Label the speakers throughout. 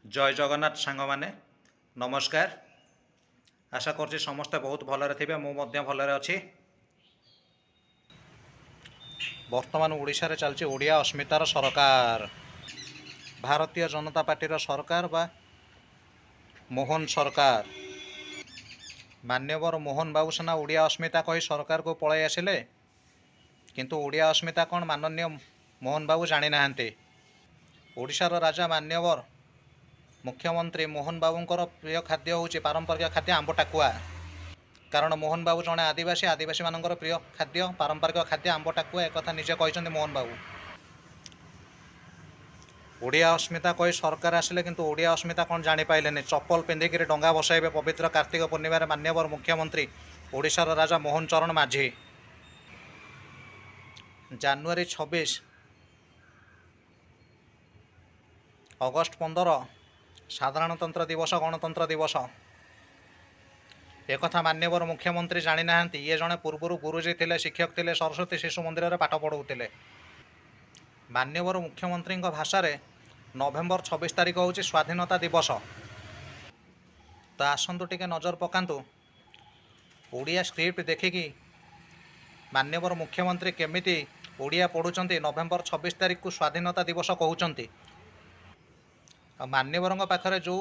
Speaker 1: जय जगन्नाथ सांग माने नमस्कार। आशा कर समस्ते बहुत भलरे थे मु भलरे अच्छी। वर्तमान ओडिशा रे चलछि ओडिया अस्मितार सरकार, भारतीय जनता पार्टी सरकार बा मोहन सरकार। मान्यवर मोहन बाबू सेना ओडिया अस्मिता कही सरकार को पळाई आसिले, किंतु ओडिया अस्मिता कौन माननीय मोहन बाबू जानी नाहंते। ओडिशार राजा मान्यवर मुख्यमंत्री मोहन बाबूंकर प्रिय खाद्य होउछि पारंपरिक खाद्य आंब टाकुआ। कारण मोहन बाबू जड़े आदिवासी, आदिवासी मानकर प्रिय खाद्य पारंपरिक खाद्य आंब टाकुआ, एक कथा निजे कहते मोहन बाबू। ओडिया अस्मिता कही सरकार आसिले किंतु ओडिया अस्मिता कौन जानी पाइलेनि। चप्पल पिंधिक डंगा बसाइबे पवित्र कार्तिक पूर्णिमा मान्यवर मुख्यमंत्री ओडिशार राजा मोहन चरण माझी। जानुआरी 26 अगस्ट 15 साधारणतंत्र दिवस गणतंत्र दिवस। एक मान्यवर मुख्यमंत्री जानी नाहंती। ये जड़े पूर्वर गुरुजी थे, शिक्षक थे, सरस्वती शिशु मंदिर में पाठ पढ़ाऊे। मान्यवर मुख्यमंत्री भाषा रे नवेम्बर 26 तारीख हूँ स्वाधीनता दिवस। तो आसतु टिके नजर पकातु ओडिया स्क्रिप्ट देखिकी मान्यवर मुख्यमंत्री केमिति ओडिया पढ़ुंट। नवेम्बर 26 तारीख को स्वाधीनता दिवस कहते। मान्यवर पाखरे जो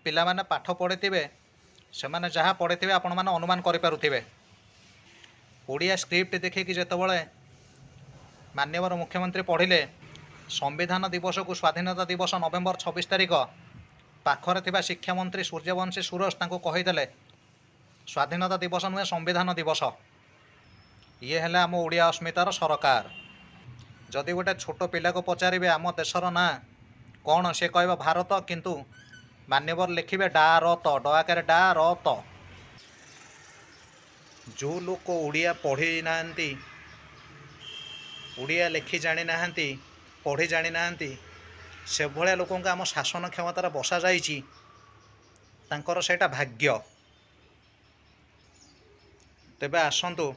Speaker 1: पिला माने पाठ पढ़े से माने जहाँ पढ़े आपण माने अनुमान करें। ओडिया स्क्रिप्ट देखिकी जितेबाला मान्यवर मुख्यमंत्री पढ़िले संविधान दिवस को स्वाधीनता दिवस नवेम्बर 26 तारीख पाखरे थिबा शिक्षा मंत्री सूर्यवंशी सुरज तांको कहीदेले स्वाधीनता दिवस नुहे संविधान दिवस। ये है आम ओडिया अस्मितार सरकार। जदि गोटे छोट पिला को पचारे आम देशर ना कौन से कह भारत, किंतु मान्यवर लिखिबे डा रत डआकार डा रत। जो लोग ओडिया पढ़ी नांती, ओडिया लिखि जानी नांती, पढ़ी जानी नांती, से भलिया लोकों आम शासन क्षमतार बसा जाइछि तांकर सेटा भाग्य। तेबे आसंतु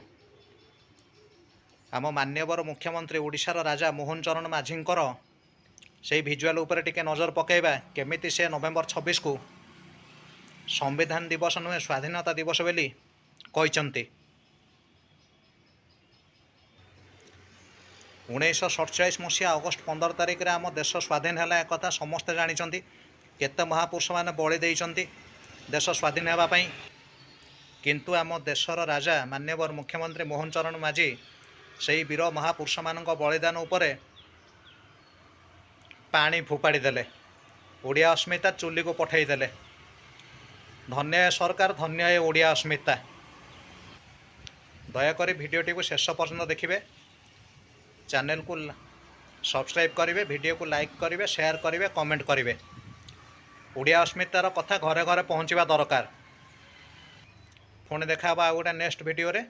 Speaker 1: आम मान्यवर मुख्यमंत्री ओडिशार राजा मोहन चरण माझींकर से भिजुआल उपर टिके नजर पकेबा केमिति से नवेम्बर 26 को संविधान दिवस नुहे स्वाधीनता दिवस बोली कहते। 1947 मसीहा अगस्ट 15 तारीख रे आम देश स्वाधीन है एक कथा समस्ते जानी। केते महापुरुष मैंने बलि देइचंती देश स्वाधीन होगापाई, किंतु आम देशर राजा मान्यवर मुख्यमंत्री मोहन चरण माझी से वीर महापुरुष मान बलिदान उपरे पानी फोपाड़ी देले। ओडिया अस्मिता चुली को पठई देले। धन्य सरकार, धन्य ओडिया अस्मिता। दयाकोरी भिडियोटी को शेष पर्यंत देखिए, चैनल को सब्सक्राइब करेंगे, वीडियो को लाइक करेंगे, शेयर करेंगे, कमेंट करेंगे। ओडिया अस्मितार कथा घरे घरे पहुँचवा दरकार। पुणी देखा गोटे नेक्स्ट वीडियो रे।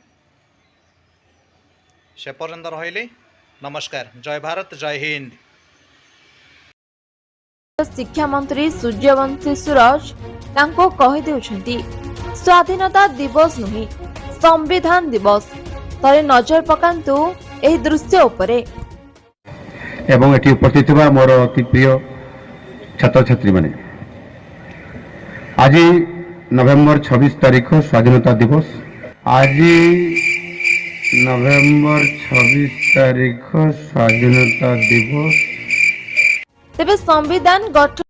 Speaker 1: से पर्यंत रही नमस्कार। जय भारत, जय हिंद।
Speaker 2: शिक्षा मंत्री सूर्यवंशी सूरज तांको कहि देउछंती स्वाधीनता दिवस नुहे संविधान दिवस। तरे नजर पकांतु एही दृश्य उपरे।
Speaker 3: एवं एटी उपस्थित थिबा मोर अति प्रिय छात्र छात्री माने, आज नवेम्बर 26 तारीख स्वाधीनता दिवस। आज नवेम्बर 26 तारीख स्वाधीनता दिवस।
Speaker 2: तेबे संविधान गठन